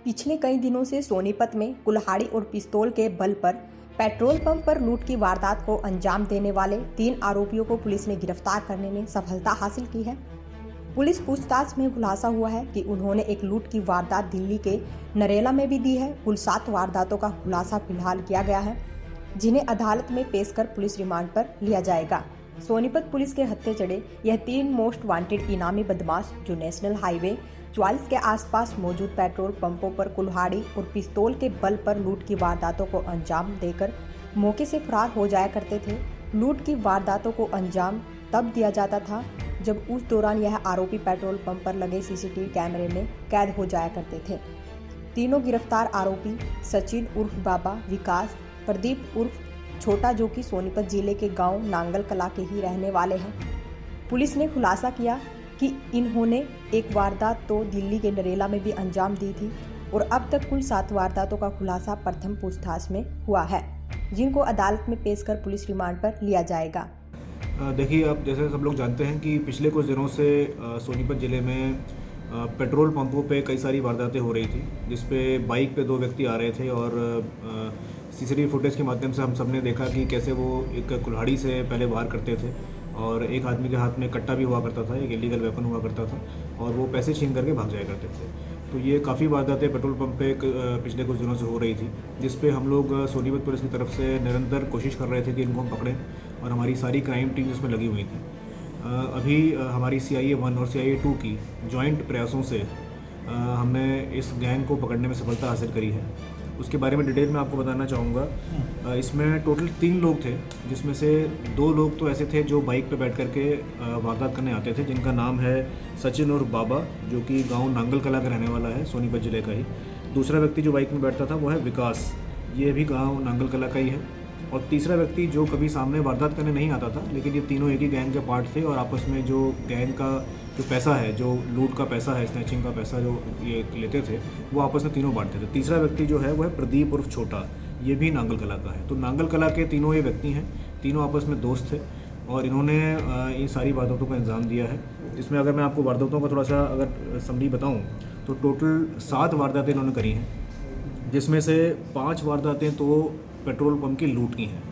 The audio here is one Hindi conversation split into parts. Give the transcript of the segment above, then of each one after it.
पिछले कई दिनों से सोनीपत में कुल्हाड़ी और पिस्तौल के बल पर पेट्रोल पंप पर लूट की वारदात को अंजाम देने वाले 3 आरोपियों को पुलिस ने गिरफ्तार करने में सफलता हासिल की है। पुलिस पूछताछ में खुलासा हुआ है कि उन्होंने एक लूट की वारदात दिल्ली के नरेला में भी दी है। कुल 7 वारदातों का खुलासा फिलहाल किया गया है, जिन्हें अदालत में पेश कर पुलिस रिमांड पर लिया जाएगा। सोनीपत पुलिस के हत्थे चढ़े यह 3 मोस्ट वांटेड इनामी बदमाश जो नेशनल हाईवे 44 के आसपास मौजूद पेट्रोल पंपों पर कुल्हाड़ी और पिस्तौल के बल पर लूट की वारदातों को अंजाम देकर मौके से फरार हो जाया करते थे। लूट की वारदातों को अंजाम तब दिया जाता था जब उस दौरान यह आरोपी पेट्रोल पंप पर लगे सीसीटीवी कैमरे में कैद हो जाया करते थे। तीनों गिरफ्तार आरोपी सचिन उर्फ बाबा, विकास, प्रदीप उर्फ छोटा जो कि सोनीपत जिले के गांव नांगल कला के ही रहने वाले हैं। पुलिस ने खुलासा किया कि इन्होंने एक वारदात तो दिल्ली के नरेला में भी अंजाम दी थी और अब तक कुल 7 वारदातों का खुलासा प्रथम पूछताछ में हुआ है, जिनको अदालत में पेश कर पुलिस रिमांड पर लिया जाएगा। देखिए, अब जैसे सब लोग जानते हैं कि पिछले कुछ दिनों से सोनीपत ज़िले में पेट्रोल पंपों पे कई सारी वारदातें हो रही थी, जिस पे बाइक पे 2 व्यक्ति आ रहे थे और सीसीटीवी फुटेज के माध्यम से हम सब ने देखा कि कैसे वो एक कुल्हाड़ी से पहले वार करते थे और एक आदमी के हाथ में कट्टा भी हुआ करता था, एक इलीगल वेपन हुआ करता था और वो पैसे छीन करके भाग जाया करते थे। तो ये काफ़ी वारदातें पेट्रोल पंप पे पिछले कुछ दिनों से हो रही थी, जिस पे हम लोग सोनीपत पुलिस की तरफ से निरंतर कोशिश कर रहे थे कि इनको हम पकड़ें और हमारी सारी क्राइम टीम इसमें लगी हुई थी। अभी हमारी CIA 1 और CIA 2 की जॉइंट प्रयासों से हमने इस गैंग को पकड़ने में सफलता हासिल करी है। उसके बारे में डिटेल में आपको बताना चाहूँगा। इसमें टोटल 3 लोग थे, जिसमें से 2 लोग तो ऐसे थे जो बाइक पे बैठ करके वारदात करने आते थे, जिनका नाम है सचिन और बाबा, जो कि गांव नांगल कला का रहने वाला है, सोनीपत ज़िले का ही। दूसरा व्यक्ति जो बाइक में बैठता था वो है विकास, ये भी गांव नांगल कला का ही है। और तीसरा व्यक्ति जो कभी सामने वारदात करने नहीं आता था, लेकिन ये तीनों एक ही गैंग के पार्ट थे और आपस में जो गैंग का जो पैसा है, जो लूट का पैसा है, स्नैचिंग का पैसा जो ये लेते थे, वो आपस में तीनों बांटते थे। तीसरा व्यक्ति जो है वो है प्रदीप उर्फ छोटा, ये भी नांगल कला का है। तो नांगल कला के तीनों ये व्यक्ति हैं, तीनों आपस में दोस्त थे और इन्होंने इन सारी वारदातों को अंजाम दिया है। इसमें अगर मैं आपको वारदातों का थोड़ा सा अगर समरी बताऊँ तो टोटल 7 वारदातें इन्होंने करी हैं, जिसमें से 5 वारदातें तो पेट्रोल पंप की लूट की हैं,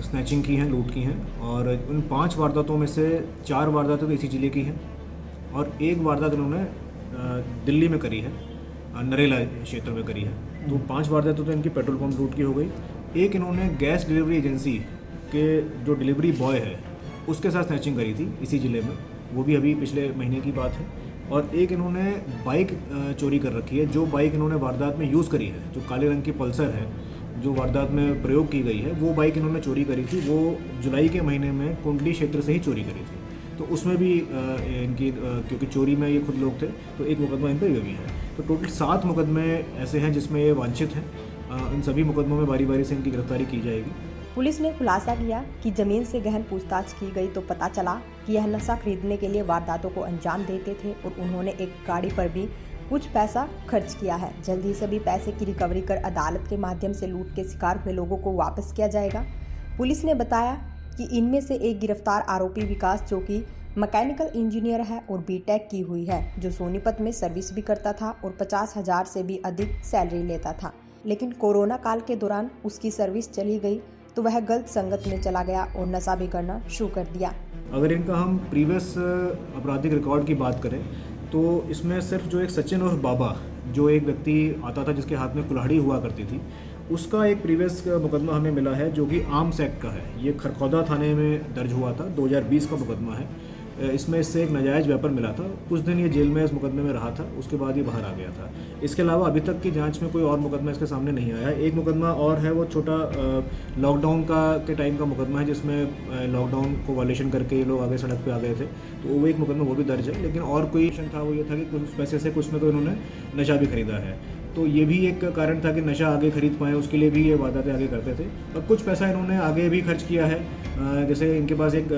स्नैचिंग की हैं, लूट की हैं। और उन 5 वारदातों में से 4 वारदातें तो इसी ज़िले की हैं और 1 वारदात इन्होंने दिल्ली में करी है, नरेला क्षेत्र में करी है। तो 5 वारदातें तो इनकी पेट्रोल पंप लूट की हो गई। एक इन्होंने गैस डिलीवरी एजेंसी के जो डिलीवरी बॉय है उसके साथ स्नैचिंग करी थी इसी ज़िले में, वो भी अभी पिछले महीने की बात है। और एक इन्होंने बाइक चोरी कर रखी है, जो बाइक इन्होंने वारदात में यूज़ करी है, जो काले रंग की पल्सर है जो वारदात में प्रयोग की गई है, वो बाइक इन्होंने चोरी करी थी। वो जुलाई के महीने में कुंडली क्षेत्र से ही चोरी करी थी। तो उसमें भी इनकी क्योंकि चोरी में ये खुद लोग थे तो एक मुकदमा इन पर ये भी है। तो टोटल 7 मुकदमे ऐसे हैं जिसमें ये वांछित हैं। इन सभी मुकदमों में बारी बारी से इनकी गिरफ्तारी की जाएगी। पुलिस ने खुलासा किया कि जमीन से गहन पूछताछ की गई तो पता चला कि यह नशा खरीदने के लिए वारदातों को अंजाम देते थे और उन्होंने एक गाड़ी पर भी कुछ पैसा खर्च किया है। जल्द ही सभी पैसे की रिकवरी कर अदालत के माध्यम से लूट के शिकार हुए लोगों को वापस किया जाएगा। पुलिस ने बताया कि इनमें से एक गिरफ्तार आरोपी विकास, जो कि मैकेनिकल इंजीनियर है और बीटेक की हुई है, जो सोनीपत में सर्विस भी करता था और 50,000 से भी अधिक सैलरी लेता था, लेकिन कोरोना काल के दौरान उसकी सर्विस चली गई तो वह गलत संगत में चला गया और नशा भी करना शुरू कर दिया। अगर इनका हम प्रीवियस आपराधिक रिकॉर्ड की बात करें तो इसमें सिर्फ जो एक सचिन और बाबा, जो एक व्यक्ति आता था जिसके हाथ में कुल्हाड़ी हुआ करती थी, उसका एक प्रीवियस मुकदमा हमें मिला है जो कि आर्म्स एक्ट का है। ये खरखौदा थाने में दर्ज हुआ था, 2020 का मुकदमा है। इसमें इससे एक नाजायज़ वेपन मिला था। कुछ दिन ये जेल में इस मुकदमे में रहा था, उसके बाद ये बाहर आ गया था। इसके अलावा अभी तक की जांच में कोई और मुकदमा इसके सामने नहीं आया है। एक मुकदमा और है, वो छोटा लॉकडाउन के टाइम का मुकदमा है, जिसमें लॉकडाउन को वायलेशन करके ये लोग आगे सड़क पे आ गए थे, तो वो एक मुकदमा वो भी दर्ज है। लेकिन और कोई था, वो ये था कि कुछ पैसे से कुछ में तो इन्होंने नशा भी खरीदा है, तो ये भी एक कारण था कि नशा आगे खरीद पाएँ, उसके लिए भी ये वारदातें आगे करते थे। और कुछ पैसा इन्होंने आगे भी खर्च किया है। जैसे इनके पास एक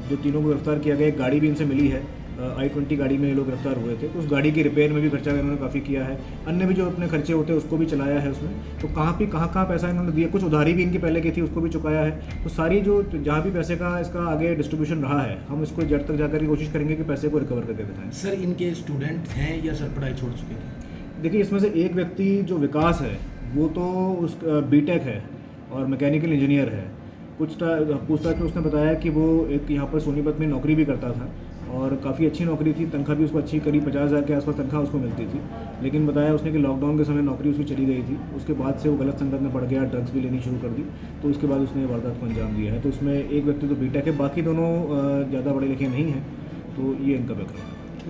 जो तीनों को गिरफ्तार किया गया, एक गाड़ी भी इनसे मिली है, I-20 गाड़ी में ये लोग गिरफ्तार हुए थे, तो उस गाड़ी की रिपेयर में भी खर्चा इन्होंने काफ़ी किया है। अन्य भी जो अपने खर्चे होते हैं उसको भी चलाया है उसमें। तो कहाँ पैसा इन्होंने दिया, कुछ उधारी भी इनकी पहले की थी उसको भी चुकाया है। तो सारी जो जहाँ भी पैसे का इसका आगे डिस्ट्रीब्यूशन रहा है, हम इसको जड़ तक जाकर की कोशिश करेंगे कि पैसे को रिकवर करके दिखाएं। सर, इनके स्टूडेंट हैं या सर पढ़ाई छोड़ चुके थे? देखिए, इसमें से एक व्यक्ति जो विकास है वो तो उस बीटेक है और मैकेनिकल इंजीनियर है। पूछताछ में उसने बताया कि वो एक यहाँ पर सोनीपत में नौकरी भी करता था और काफ़ी अच्छी नौकरी थी, तनख्वाह भी उसको अच्छी, करीब 50,000 के आसपास तनख्वाह उसको मिलती थी। लेकिन बताया उसने कि लॉकडाउन के समय नौकरी उसकी चली गई थी, उसके बाद से वो गलत संगत में पड़ गया, ड्रग्स भी लेनी शुरू कर दी, तो उसके बाद उसने वारदात को अंजाम दिया है। तो उसमें एक व्यक्ति तो बीटेक है, बाकी दोनों ज़्यादा पढ़े लिखे नहीं हैं, तो ये इनका बैकग्राउंड है।